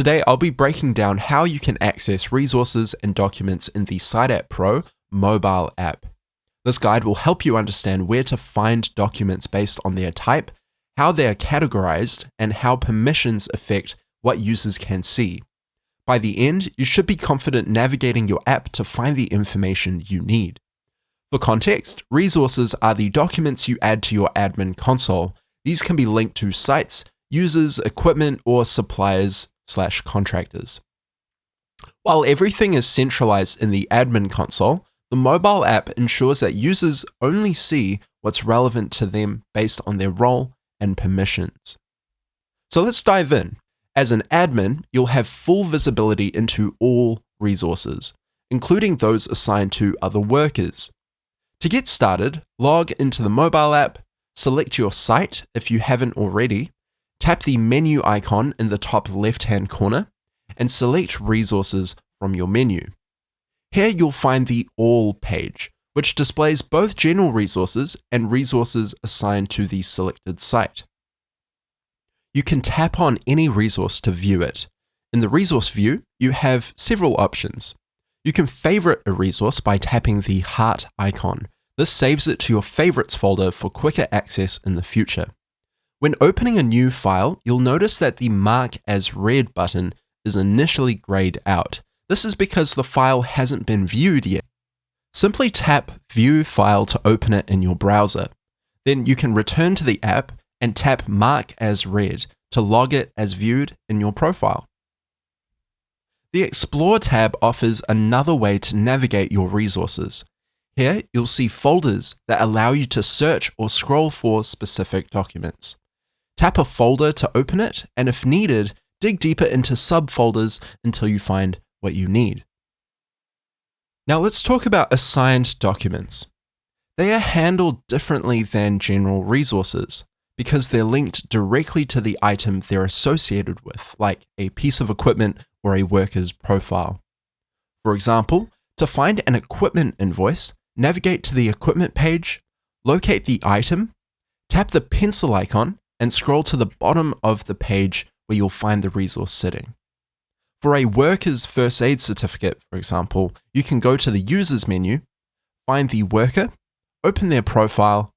Today, I'll be breaking down how you can access resources and documents in the SiteApp Pro mobile app. This guide will help you understand where to find documents based on their type, how they are categorized, and how permissions affect what users can see. By the end, you should be confident navigating your app to find the information you need. For context, resources are the documents you add to your admin console. These can be linked to sites, users, equipment, or suppliers/contractors. While everything is centralized in the admin console, the mobile app ensures that users only see what's relevant to them based on their role and permissions. So let's dive in. As an admin, you'll have full visibility into all resources, including those assigned to other workers. To get started, log into the mobile app, select your site if you haven't already, tap the menu icon in the top left-hand corner, and select resources from your menu. Here you'll find the All page, which displays both general resources and resources assigned to the selected site. You can tap on any resource to view it. In the resource view, you have several options. You can favorite a resource by tapping the heart icon. This saves it to your favorites folder for quicker access in the future. When opening a new file, you'll notice that the Mark as Read button is initially grayed out. This is because the file hasn't been viewed yet. Simply tap View File to open it in your browser. Then you can return to the app and tap Mark as Read to log it as viewed in your profile. The Explore tab offers another way to navigate your resources. Here, you'll see folders that allow you to search or scroll for specific documents. Tap a folder to open it, and if needed, dig deeper into subfolders until you find what you need. Now let's talk about assigned documents. They are handled differently than general resources because they're linked directly to the item they're associated with, like a piece of equipment or a worker's profile. For example, to find an equipment invoice, navigate to the equipment page, locate the item, tap the pencil icon, and scroll to the bottom of the page where you'll find the resource sitting. For a worker's first aid certificate, for example, you can go to the Users menu, find the worker, open their profile,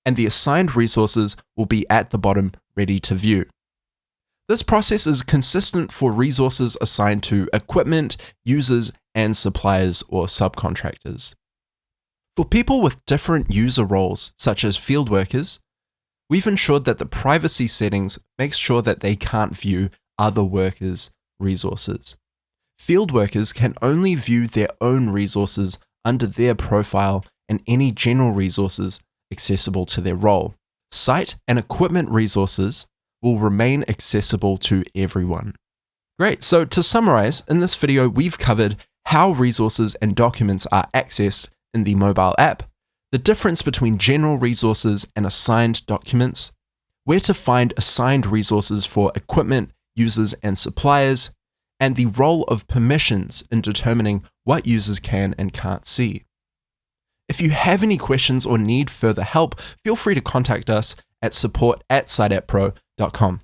and the assigned resources will be at the bottom ready to view. This process is consistent for resources assigned to equipment, users, and suppliers or subcontractors. For people with different user roles, such as field workers, we've ensured that the privacy settings make sure that they can't view other workers' resources. Field workers can only view their own resources under their profile and any general resources accessible to their role. Site and equipment resources will remain accessible to everyone. Great, so to summarize, in this video we've covered how resources and documents are accessed in the mobile app, the difference between general resources and assigned documents, where to find assigned resources for equipment, users, and suppliers, and the role of permissions in determining what users can and can't see. If you have any questions or need further help, feel free to contact us at support@siteappro.com.